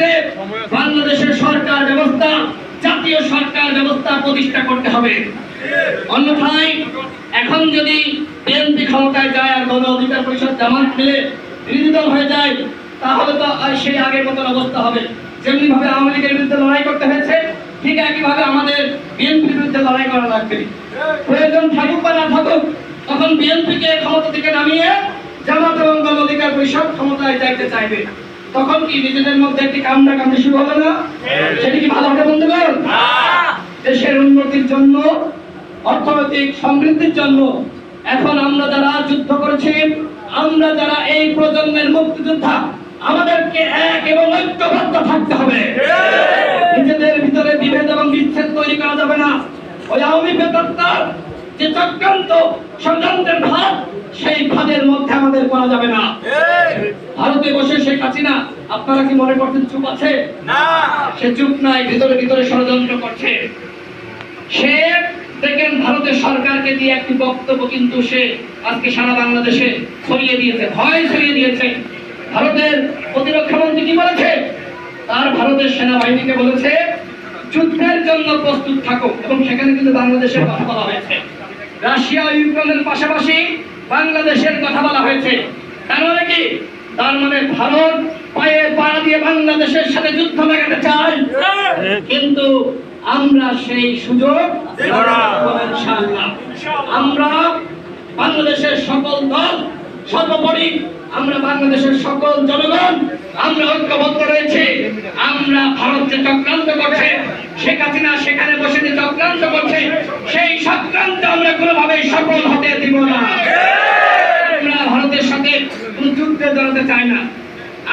ভিত্তিতে বাংলাদেশের সরকার ব্যবস্থা, জাতীয় সরকার ব্যবস্থা প্রতিষ্ঠা করতে হবে। অন্যথায় এখন যদি বিএনপি ক্ষমতায় যায় আর গণ অধিকার পরিষদ জামাত মিলে বিরোধী দল হয়ে যায়, তাহলে তো সেই আগের মতন অবস্থা হবে। যেমনি ভাবে আওয়ামী লীগের বিরুদ্ধে লড়াই করতে হয়েছে, ঠিক একইভাবে আমাদের বিএনপির বিরুদ্ধে লড়াই করা লাগবে। প্রয়োজন থাকুক বা না থাকুক, তখন বিএনপিকে ক্ষমতা থেকে নামিয়ে জামাত এবং গণ অধিকার পরিষদ ক্ষমতায় যাইতে চাইবে। তখন কি নিজেদের মধ্যে একটি কামড়াকামড়ি শুরু হবে না? সেটি কি ভালো হবে বন্ধুগণ? দেশের উন্নতির জন্য, অর্থনৈতিক সমৃদ্ধির জন্য এখন আমরা যারা যুদ্ধ করেছি, আমরা যারা এই প্রজন্মের মুক্তিযোদ্ধা, আমাদেরকে এক এবং ঐক্যবদ্ধ থাকতে হবে। নিজেদের ভিতরে বিভেদ এবং বিচ্ছেদ তৈরি করা যাবে না। ওই আওয়ামী প্রেতাত্মার যে চক্রান্ত, ষড়যন্ত্রের ভাব, সেই ভাবের মধ্যে আমাদের করা যাবে না। ভারতে বসে শেখ হাসিনা, আপনারা কি মনে করছেন চুপ আছে? না, সে চুপ নাই, ভিতরে ভিতরে ষড়যন্ত্র করছে। সে দেখেন ভারতের সরকারকে দিয়ে একটি বক্তব্য কিন্তু সে আজকে সারা বাংলাদেশে ছড়িয়ে দিয়েছে, ভয় ছড়িয়ে দিয়েছে। ভারতের প্রতিরক্ষা মন্ত্রী কি বলেছে? তার ভারতের সেনাবাহিনীকে বলেছে যুদ্ধের জন্য প্রস্তুত থাকো, এবং সেখানে কিন্তু বাংলাদেশের কথা বলা হয়েছে। রাশিয়া ইউক্রেনের পাশাপাশি বাংলাদেশের কথা বলা হয়েছে। তার মানে কি? তার মানে ভারত পায়ে পা দিয়ে বাংলাদেশের সাথে যুদ্ধ লাগাতে চায়, কিন্তু আমরা সেই সুযোগ ইনশাআল্লাহ। আমরা বাংলাদেশের সকল দল, সর্বোপরি আমরা বাংলাদেশের সকল জনগণ আমরা ঐক্যবদ্ধ রয়েছে। আমরা ভারত যে চক্রান্ত করছে, শেখ হাসিনা সেখানে বসে যে চক্রান্ত করছে, সেই চক্রান্ত আমরা কোনোভাবেই সফল হতে দিব না। আমরা ভারতের সাথে কোন যুদ্ধে জড়াতে চাই না।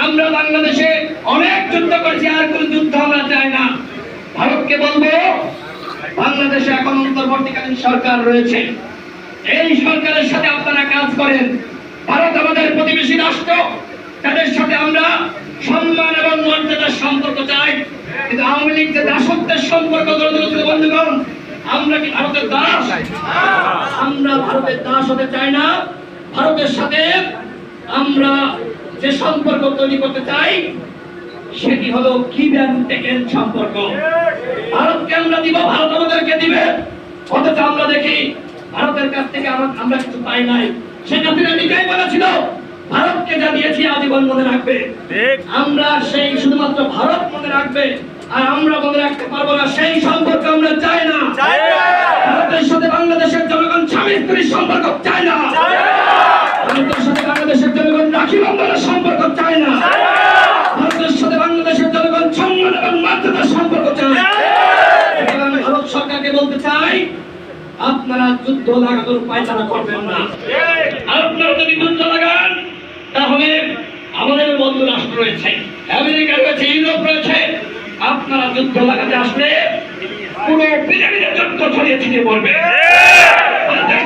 আমরা বাংলাদেশে অনেক যুদ্ধ করছি, আর কোন যুদ্ধ আমরা চাই না। ভারতকে বলবো, বাংলাদেশে এখন অন্তর্বর্তীকালীন সরকার রয়েছে, এই সরকারের সাথে আপনারা কাজ করেন। ভারত আমাদের প্রতিবেশী রাষ্ট্র, তাদের সাথে আমরা সম্মান এবং মর্যাদার সম্পর্ক চাই, কিন্তু আওয়ামী লীগ যে দাসত্বের সম্পর্ক গড়ে তুলেছিল বন্ধুগণ, আমরা কি ভারতের দাস? আমরা ভারতের দাস হতে চাই না। ভারতের সাথে আমরা যে সম্পর্ক তৈরি করতে চাই, সেটি হলো গিভ এন্ড টেকের সম্পর্ক। ভারতকে আমরা দিব, ভারত আমাদেরকে দিবে। অথচ আমরা দেখি ভারতের কাছ থেকে আমরা কিছু পাই নাই। শেখ হাসিনা নিজেই বলেছিল ভারতকে যা দিয়েছি আজীবন মনে রাখবে। আমরা সেই শুধুমাত্র ভারত মনে রাখবে, আর আমরা মনে রাখতে পারবো না, সেই সম্পর্ক আমরা চাই না। ভারতের সাথে বাংলাদেশের জনগণ স্বামী স্ত্রীর সম্পর্ক চায় না। ভারতের সাথে বাংলাদেশের জনগণ রাখি বন্ধনের সম্পর্ক চায় না। ভারতের সাথে বাংলাদেশের জনগণ সম্মান এবং মর্যাদার সম্পর্ক চায়। ভারত সরকারকে বলতে চাই, আপনারা যুদ্ধ লাগানোর পায়চারা করবেন না। আপনারা যদি যুদ্ধ লাগান, তাহলে আমাদের বন্ধু রাষ্ট্র রয়েছে, আমেরিকা রয়েছে, ইউরোপ রয়েছে। আপনারা যুদ্ধ লাগাতে আসলে পুরো পৃথিবীতে যুদ্ধ ছড়িয়ে ছিটিয়ে পড়বে,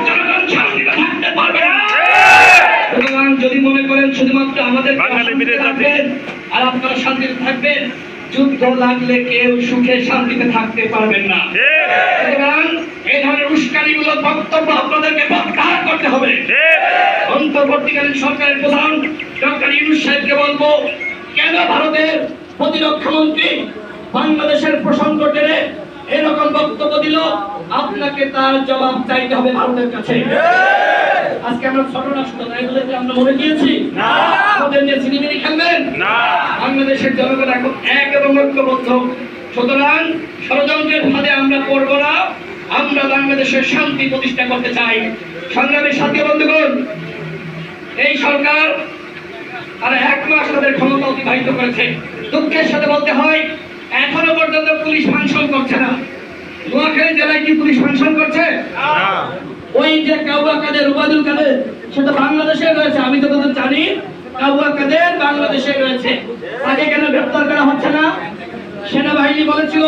জনগণ শান্তিতে থাকতে পারবে না। সুতরাং যদি মনে করেন শুধুমাত্র আমাদের থাকবেন আর আপনারা শান্তিতে থাকবেন, যুদ্ধ লাগলে কেউ সুখে শান্তিতে থাকতে পারবেন না। সুতরাং এই ধরনের উস্কানিমূলক বক্তব্য আপনাদেরকে প্রত্যাহার করতে হবে। অন্তর্বর্তীকালীন সরকারের প্রধান ডক্টর ইউনূস সাহেবকে বলবো, কেন ভারতের প্রতিরক্ষা মন্ত্রী বাংলাদেশের প্রসঙ্গ টেনে এরকম বক্তব্য দিল? আপনাকে তার জবাব চাইতে হবে ভারতের কাছে। আজকে আমরা ছোট রাষ্ট্র, তাই বলে আমরা মনে দিয়েছি আমাদের যে সিনেমিনি খেলবেন না। বাংলাদেশের জনগণ এখন এক এবং ঐক্যবদ্ধ। সুতরাং ষড়যন্ত্রের ফাঁদে আমরা পড়ব না। আমরা বাংলাদেশের শান্তি প্রতিষ্ঠা করতে চাই। সংগ্রামী সাথী বন্ধুগণ, এই সরকার আর 1 মাস তাদের ক্ষমতা অতিবাহিত করেছে। দুঃখের সাথে বলতে হয়, এখনো পর্যন্ত পুলিশ ফাংশন করছে না। নোয়াখালী জেলায় কি পুলিশ ফাংশন করছে? ওই যে কাউয়া কাদের, উবাদুল কাদের, সেটা বাংলাদেশে রয়েছে। আমি যতদূর জানি কাউয়া কাদের বাংলাদেশে রয়েছে। তাকে কেন গ্রেফতার করা হচ্ছে না? সেনাবাহিনী বলেছিল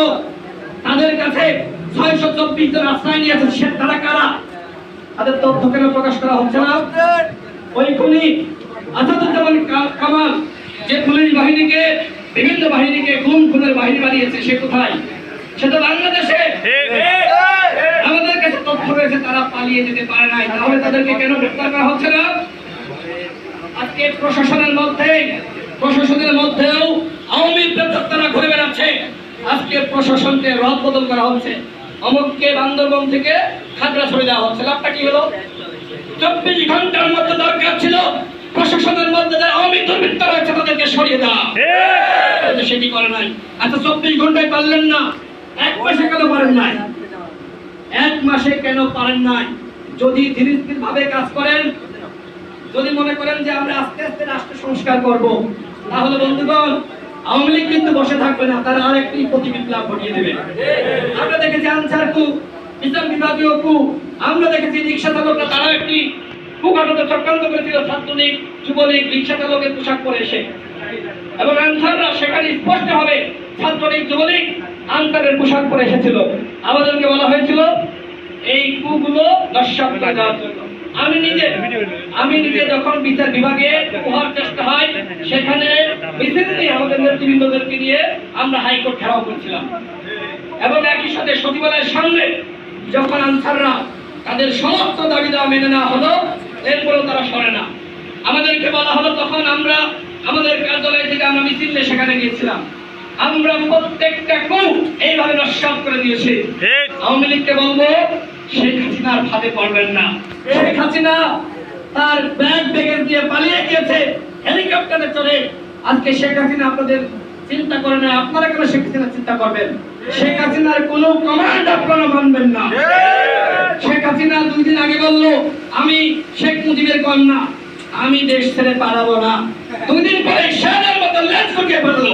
তাদের কাছে 624 জন আশ্রয় নিয়েছে। তারা কারা? তাদের তথ্য কেন প্রকাশ করা হচ্ছে না? ওই খুনি আসাদুজ্জামান কামাল, যে পুলিশ বাহিনীকে, বিভিন্ন বাহিনীকে খুনের বাহিনী বানিয়েছে, সে কোথায়? সেটা বাংলাদেশে। আমাদের কাছে তথ্য রয়েছে তারা পালিয়ে যেতে পারে নাই, তাহলে তাদেরকে কেন গ্রেফতার করা হচ্ছে না? আজকে প্রশাসনের মধ্যেও আওয়ামী প্রশাসনকে রদ বদল করা হচ্ছে, অমুককে বান্দরবন থেকে খাগড়াছড়ি দেওয়া হচ্ছে। লাভটা কি হলো? 24 ঘন্টার মধ্যে দরকার ছিল প্রশাসনের মধ্যে যারা আওয়ামী দুর্বৃত্ত রয়েছে তাদেরকে সরিয়ে দেওয়া, সেটি করে নাই। আচ্ছা 24 ঘন্টায় পারলেন না, 1 মাসে কেন পারেন নাই? 1 মাসে কেন পারেন নাই? যদি ধীরে ধীরে ভাবে কাজ করেন, যদি মনে করেন যে আমরা আস্তে আস্তে রাষ্ট্র সংস্কার করব, তাহলে বন্ধুগণ আওয়ামী লীগ কিন্তু বসে থাকবে না, তারা আরেকটি প্রতিবিপ্লব ঘটিয়ে দেবে। আমরা দেখেছি আনসার কু, ইসলাম বিভাগীয় কু, আমরা দেখেছি রিক্সা চালকরা তারা একটি কুঘটনা চক্রান্ত করেছিল, ছাত্রলীগ যুবলীগ রিক্সা চালকের পোশাক পরে এসে, এবং আনসাররা সেখানে স্পষ্ট হবে ছাত্রলীগ যুবলীগ আনসারের পোশাক পরে এসেছিল। আমাদেরকে বলা হয়েছিল এই কুগুলো নস্যাৎ করে দেওয়ার জন্য। আমি নিজে যখন বিচার বিভাগে হওয়ার চেষ্টা হয়, সেখানে মিছিল নিয়ে আমাদের নেতৃবৃন্দদেরকে নিয়ে আমরা হাইকোর্ট ঘেরাও করেছিলাম, এবং একই সাথে সচিবালয়ের সামনে যখন আনসাররা তাদের সমস্ত দাবি দাওয়া মেনে নেওয়া হলো, এরপরেও তারা সরে না। আমাদেরকে বলা হলো, তখন আমরা আমাদের কার্যালয় থেকে আমরা মিছিল নিয়ে সেখানে গিয়েছিলাম, আমরা প্রত্যেকটা কূপ এইভাবে নস্যাৎ করে দিয়েছি। আওয়ামী লীগকে বলবো শেখ হাসিনার ফাঁদে পড়বেন না। শেখ হাসিনা তার ব্যাগের দিয়ে পালিয়ে গিয়েছে হেলিকপ্টারে চড়ে। আজকে শেখ হাসিনা আপনাদের চিন্তা করে না, আপনারা কেন শেখ হাসিনা চিন্তা করবেন? শেখ হাসিনার কোনো কমান্ড আপনারা মানবেন না। শেখ হাসিনা 2 দিন আগে বললো আমি শেখ মুজিবের কন্যা, আমি দেশ ছেড়ে পালাবো না। 2 দিন পরে শেরের মতো লেজ গুটিয়ে পড়লো।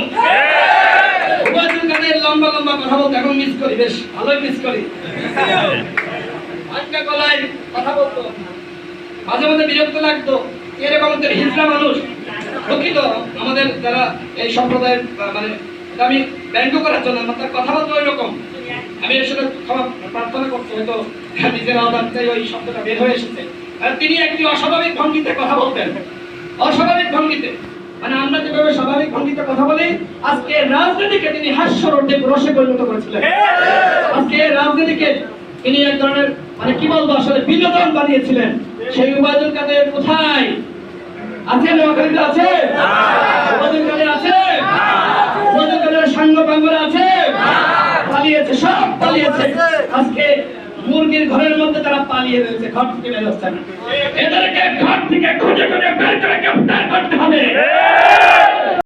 ওবায়দুল কাদের লম্বা লম্বা কথা বলতে এখন মিস করি, বেশ ভালোই মিস করি। আজকা গলায় কথা বলতো, মাঝে মাঝে বিরক্ত লাগতো। এরকম হিজড়া মানুষ, দুঃখিত আমাদের যারা এই সম্প্রদায়ের, মানে আমি ব্যঙ্গ করার জন্য তার কথা বলতো ওই রকম। আমি এর সাথে ক্ষমা প্রার্থনা করছি, হয়তো নিজের আওতাতে ওই শব্দটা বের হয়ে এসেছে। আর তিনি একটি অস্বাভাবিক ভঙ্গিতে কথা বলতেন, অস্বাভাবিক ভঙ্গিতে, মানে আমরা যেভাবে স্বাভাবিক ভঙ্গিতে কথা বলি, আজকে রাজনীতিকে তিনি হাস্যরসে পরিণত করেছিলেন। আজকে রাজনীতিকে তিনি এক ধরনের, মানে কি বলবো, আসলে বিনোদন বানিয়েছিলেন। সেই ওবায়দুল কাদের কোথায় আছে? নোয়াখালীতে আছে? ওবায়দুল কাদের আছে? ওবায়দুল কাদের সাঙ্গ পাঙ্গরা আছে? পালিয়েছে, সব পালিয়েছে। আজকে মুরগির ঘরের মধ্যে তারা পালিয়ে রয়েছে, ঘর থেকে বের হচ্ছে না। এদেরকে ঘর থেকে খুঁজে খুঁজে বের করে গ্রেফতার করতে হবে।